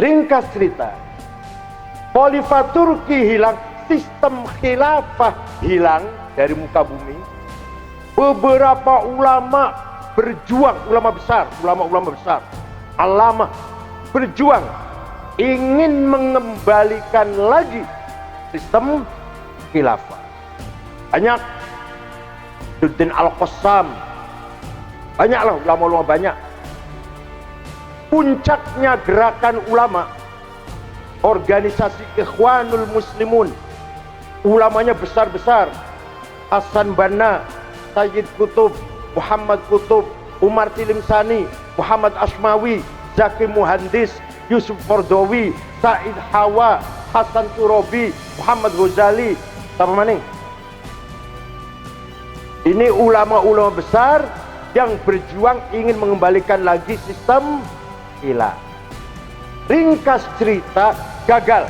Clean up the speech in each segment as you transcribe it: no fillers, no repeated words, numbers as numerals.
Ringkas cerita, Khalifah Turki hilang, sistem khilafah hilang dari muka bumi. Beberapa ulama berjuang, ulama besar, alama berjuang ingin mengembalikan lagi sistem khilafah. Banyak, Duddin Al-Qassam, banyaklah ulama-ulama banyak. Puncaknya gerakan ulama, organisasi Ikhwanul Muslimun, ulamanya besar-besar, Hasan Banna, Sayyid Qutb, Muhammad Qutb, Umar Tilimsani, Muhammad Ashmawi, Zaki Muhandis, Yusuf Qaradawi, Said Hawa, Hasan Turabi, Muhammad Ghazali, sama mana? Ini ulama-ulama besar yang berjuang ingin mengembalikan lagi sistem khilafah. Ringkas cerita, gagal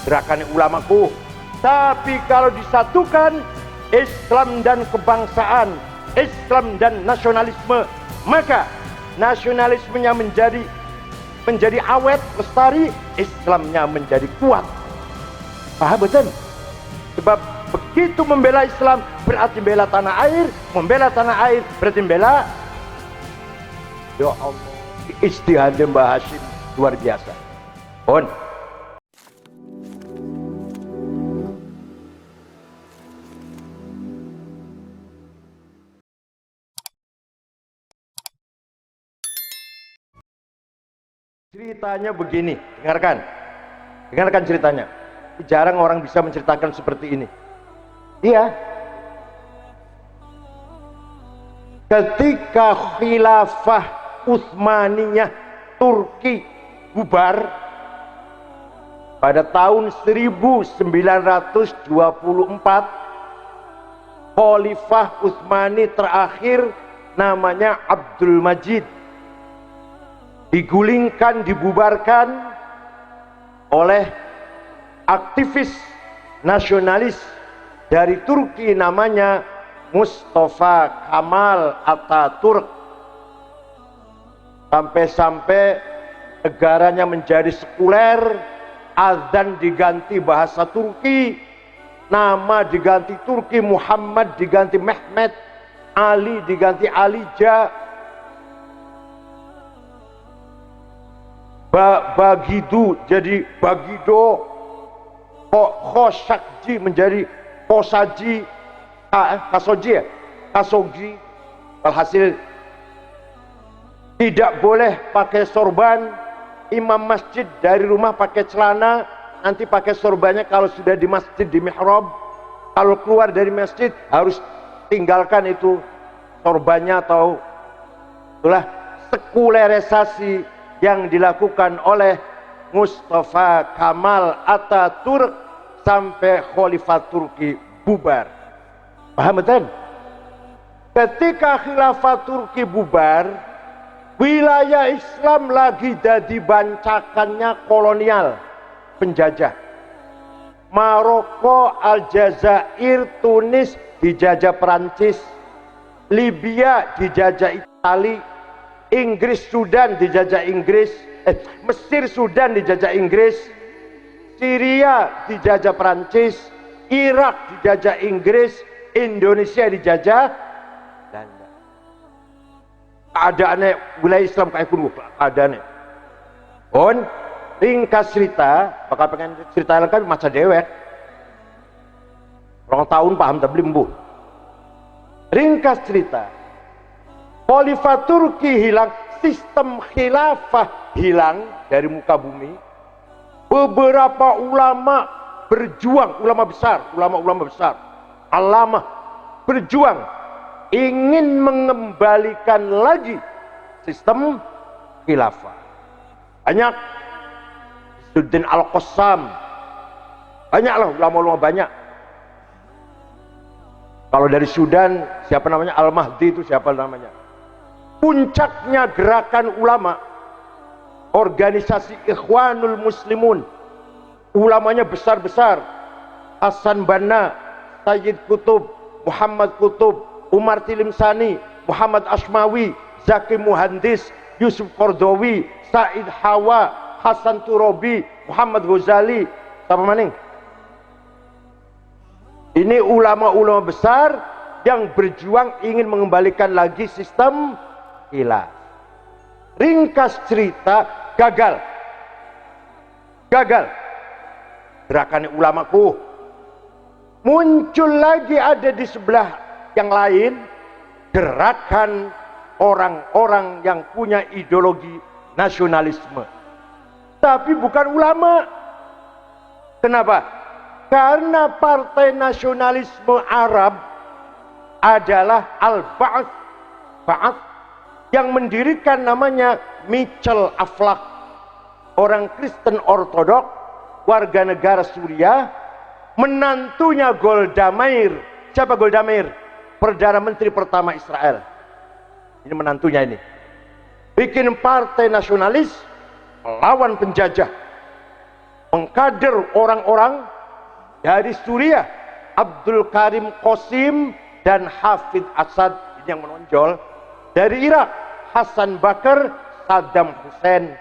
gerakan ulamaku. Tapi kalau disatukan Islam dan kebangsaan, Islam dan nasionalisme, maka nasionalismenya menjadi awet, lestari, Islamnya menjadi kuat. Paham betul? Sebab begitu membela Islam berarti membela tanah air, membela tanah air berarti membela. Ya Allah, ijtihad Mbah Hashim luar biasa. On. Ceritanya begini, dengarkan ceritanya. Jarang orang bisa menceritakan seperti ini. Iya. Ketika khilafah Utsmaniyah Turki bubar pada tahun 1924, Khalifah Utsmani terakhir namanya Abdul Majid digulingkan, dibubarkan oleh aktivis nasionalis dari Turki namanya Mustafa Kemal Atatürk. Sampai-sampai negaranya menjadi sekuler, azan diganti bahasa Turki, nama diganti Turki, Muhammad diganti Mehmet, Ali diganti Alija, Bagidu jadi Bagido, Khosakji menjadi Khosaji, Kasogi. Alhasil tidak boleh pakai sorban. Imam masjid dari rumah pakai celana, nanti pakai sorbannya kalau sudah di masjid, di mihrab. Kalau keluar dari masjid harus tinggalkan itu sorbannya. Atau itulah sekulerisasi yang dilakukan oleh Mustafa Kemal Atatürk sampai Khalifah Turki bubar. Paham betul? Ketika khilafah Turki bubar, wilayah Islam lagi jadi bancakannya kolonial, penjajah. Maroko, Aljazair, Tunis dijajah Perancis, Libya dijajah Itali, Inggris Sudan dijajah Inggris, Mesir Sudan dijajah Inggris, Syria dijajah Perancis, Irak dijajah Inggris, Indonesia dijajah Belanda. Keadaannya wilayah Islam kayak kudu keadaannya. On ringkas cerita, bakal pengen cerita lengkap masa dewek. Orang tahun paham tak beli mbuh. Ringkas cerita, Khalifah Turki hilang, sistem khilafah hilang dari muka bumi. Beberapa ulama berjuang, ulama besar, alama berjuang ingin mengembalikan lagi sistem khilafah. Banyak, Duddin Al-Qassam, banyaklah ulama-ulama banyak. Kalau dari Sudan siapa namanya, Al-Mahdi itu siapa namanya. Puncaknya gerakan ulama, organisasi Ikhwanul Muslimun, ulamanya besar-besar, Hasan Banna, Sayyid Qutb, Muhammad Qutb, Umar Tilimsani, Muhammad Ashmawi, Zaki Muhandis, Yusuf Qaradawi, Said Hawa, Hasan Turabi, Muhammad Ghazali, siapa maning? Ini ulama-ulama besar yang berjuang ingin mengembalikan lagi sistem khilaf. Ringkas cerita, gagal. Gerakan ulamaku. Muncul lagi ada di sebelah yang lain gerakan orang-orang yang punya ideologi nasionalisme, tapi bukan ulama. Kenapa? Karena partai nasionalisme Arab adalah Al-Ba'ath, yang mendirikan namanya Michel Aflaq, orang Kristen Ortodok, warga negara Suriah, menantunya Golda Meir. Siapa Golda Meir? Perdana Menteri pertama Israel. Ini menantunya ini. Bikin partai nasionalis melawan penjajah. Mengkader orang-orang dari Suriah, Abdul Karim Qasim dan Hafid Asad, ini yang menonjol. Dari Irak, Hasan Bakar, Saddam Hussein.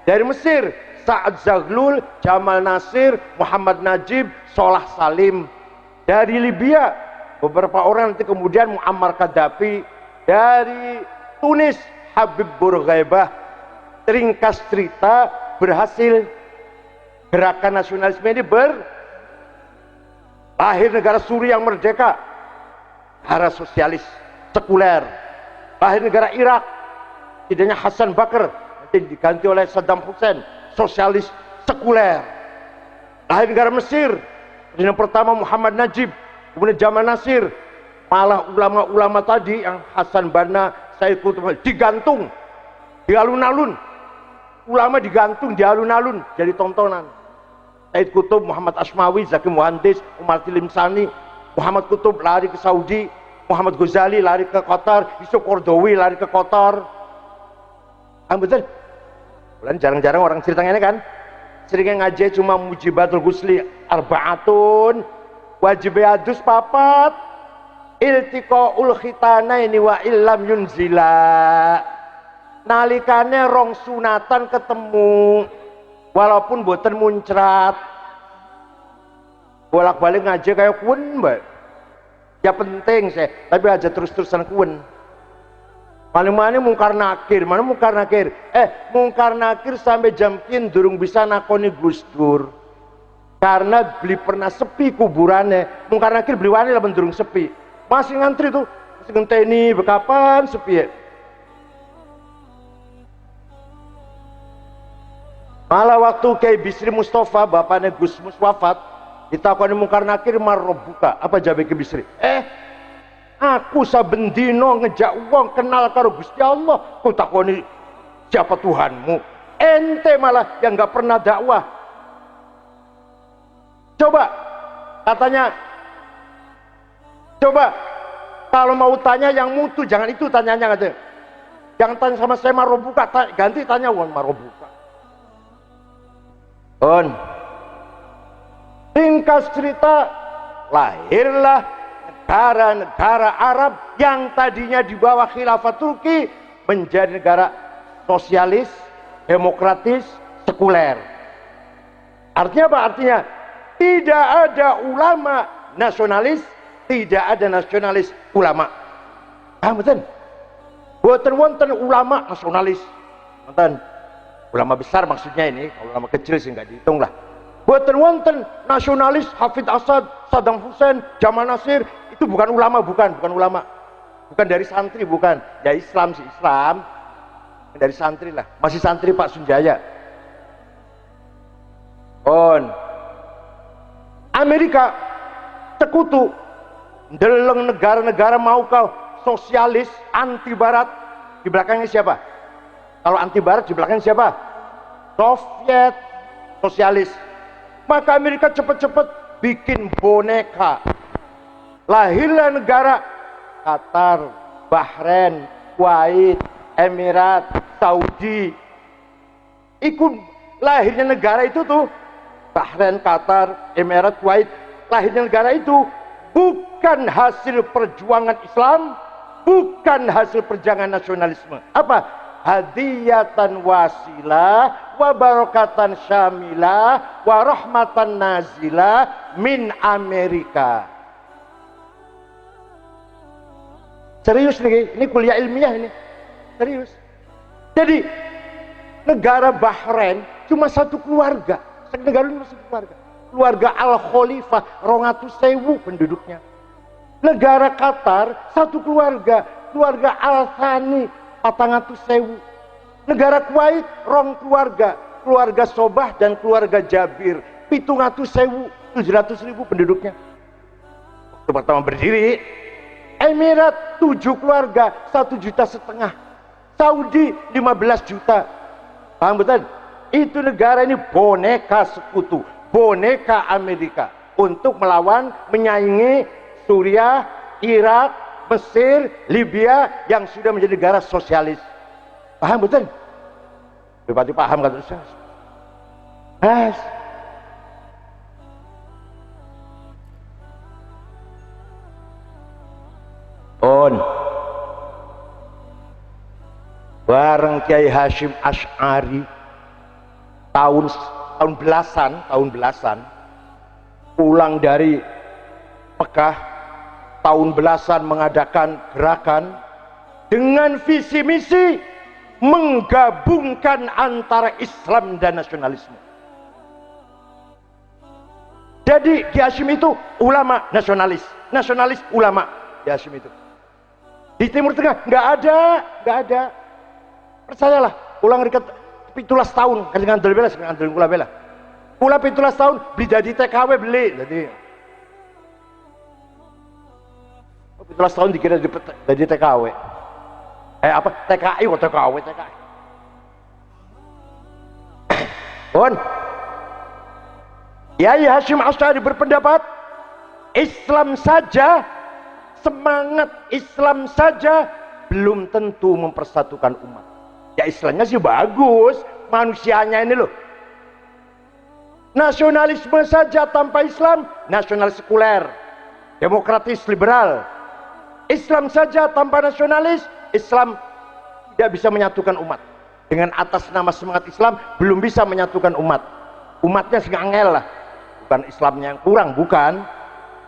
Dari Mesir, Sa'ad Zaglul, Jamal Nasir, Muhammad Najib, Solah Salim. Dari Libya, beberapa orang nanti kemudian Muammar Gaddafi. Dari Tunis, Habib Bourguiba. Ringkas cerita, berhasil. Gerakan nasionalisme ini lahir negara Suriah yang merdeka, negara sosialis sekuler. Lahir negara Irak, tidaknya Hasan Bakar, nanti diganti oleh Saddam Hussein, sosialis sekuler. Lahir negara Mesir, presiden pertama Muhammad Najib, kemudian Jamal Nasir. Malah ulama-ulama tadi yang Hasan Banna, Said Qutb digantung di alun-alun. Ulama digantung di alun-alun jadi tontonan. Said Qutb, Muhammad Asmawi, Zaki Muhandis, Umar Tilimsani. Muhammad Qutb lari ke Saudi, Muhammad Ghazali lari ke Qatar, Yusuf Qaradawi lari ke Qatar. Betul? Jarang-jarang orang ceritanya ini kan. Seringnya ngaji cuma mujibatul ghusli arba'atun, wajib adus papat, iltiqaul khitanaini wa illam yunzila. Nalikane rong sunatan ketemu, walaupun boten muncrat. Bolak-balik ngaji kayak kun, mbak. Ya penting saya, tapi aja terus-terusan kuen. Mana-mana mungkar nakir, mana mungkar nakir. Mungkar nakir sampai jam kin durung bisa nakoni Gus Dur. Karena beli pernah sepi kuburannya. Mungkar nakir beli wani lah durung sepi. Masih ngantri tuh, masih ngenteni bekapan sepi ya. Malah waktu Kiai Bisri Mustafa, bapaknya Gus Mus wafat, ditakoni mungkar nakir marrobuka. Apa jabe Kiai Bisri? Aku saben dino ngejak wong kenal karo Gusti Allah, kau takoni siapa Tuhanmu? Ente malah yang nggak pernah dakwah. Coba katanya, coba kalau mau tanya yang mutu, jangan itu tanyanya katanya. Jangan tanya sama saya marobuka, ganti tanya wong marobuka. Ringkas cerita, lahirlah negara-negara Arab yang tadinya di bawah khilafah Turki menjadi negara sosialis, demokratis, sekuler. Artinya apa? Artinya tidak ada ulama nasionalis, tidak ada nasionalis ulama. Betul? Boten-wonten ulama nasionalis. Betul? Ulama besar maksudnya ini, kalau ulama kecil sih nggak dihitung lah. Boten-wonten nasionalis, Hafid Asad, Saddam Hussein, Jamal Nasir, itu bukan ulama, bukan ulama. Bukan dari santri, bukan. Ya Islam sih, Islam. Dari santri lah, masih santri Pak Sunjaya. Amerika sekutu, deleng negara-negara mau kau sosialis, anti barat, di belakangnya siapa? Kalau anti barat di belakang siapa? Soviet, sosialis. Maka Amerika cepat-cepat bikin boneka. Lahirlah negara Qatar, Bahrain, Kuwait, Emirat, Saudi. Ikut lahirnya negara itu tuh, Bahrain, Qatar, Emirat, Kuwait. Lahirnya negara itu bukan hasil perjuangan Islam, bukan hasil perjuangan nasionalisme. Apa? hadiyatan wasilah wa barakatan syamilah wa rahmatan nazilah min Amerika. Serius nih, ini kuliah ilmiah ini. Serius. Jadi negara Bahrain cuma satu keluarga. Negara cuma satu keluarga. Keluarga Al-Khalifah 200.000 penduduknya. Negara Qatar satu keluarga. Keluarga Al-Thani 400.000. Negara Kuwait keluarga. Keluarga Sobah dan keluarga Jabir 700.000, 700.000 penduduknya. Waktu pertama berdiri. Emirat 7 keluarga 1,5 juta. Saudi 15 juta. Paham betul? Itu negara ini boneka sekutu, boneka Amerika untuk melawan, menyaingi Suriah, Irak, Mesir, Libya yang sudah menjadi negara sosialis. Paham betul? Berarti paham kan? Yes. Bareng Kiai Hashim Asy'ari tahun belasan pulang dari Mekah, tahun belasan mengadakan gerakan dengan visi misi menggabungkan antara Islam dan nasionalisme. Jadi Kiai Hashim itu ulama nasionalis ulama. Kiai Hashim itu di Timur Tengah nggak ada. Percayalah, ulang riket 17 tahun kan ngandel kula bela. Kula 17 tahun beli jadi TKW beli. Jadi 17 tahun dikira jadi TKW. TKI kok TKW. Bon. Kiai Hashim Asy'ari berpendapat Islam saja, semangat Islam saja belum tentu mempersatukan umat. Ya Islamnya sih bagus, manusianya ini loh. Nasionalisme saja tanpa Islam, nasionalis sekuler, demokratis, liberal. Islam saja tanpa nasionalis, Islam tidak bisa menyatukan umat. Dengan atas nama semangat Islam belum bisa menyatukan umat. Umatnya ngangel lah. Bukan Islamnya yang kurang, bukan.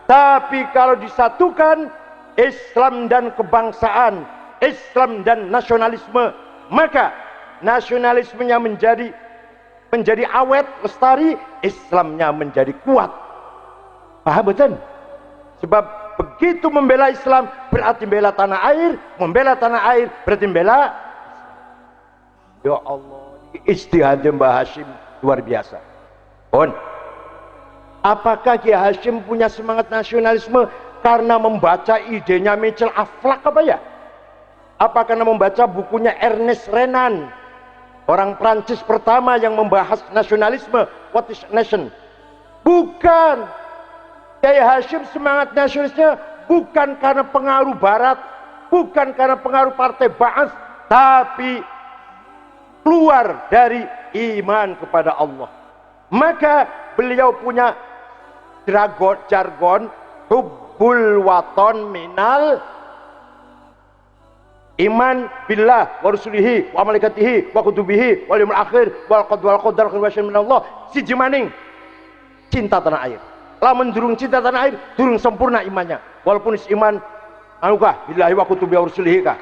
Tapi kalau disatukan Islam dan kebangsaan, Islam dan nasionalisme, maka nasionalismenya menjadi awet, lestari, Islamnya menjadi kuat. Paham betul? Sebab begitu membela Islam berarti membela tanah air, membela tanah air berarti membela. Ya Allah, ijtihad Mbah Hashim luar biasa. Apakah Kiai Hashim punya semangat nasionalisme karena membaca idenya Michel Aflaq apa ya? Apa karena membaca bukunya Ernest Renan, orang Prancis pertama yang membahas nasionalisme, what is nation? Bukan. Kiai Hashim semangat nasionalisnya bukan karena pengaruh Barat, bukan karena pengaruh Partai Ba'ath, tapi keluar dari iman kepada Allah. Maka beliau punya jargon hubbul waton minal iman billah wa rusulihi wa malaikatihi wa kutubihi wal yaumil akhir wal qadar khairin wa syarrin minallah. Siji maning cinta tanah air. Lamun durung cinta tanah air, durung sempurna imannya. Walaupun iman anukah billahi wa kutubihi wa rusulihi kah.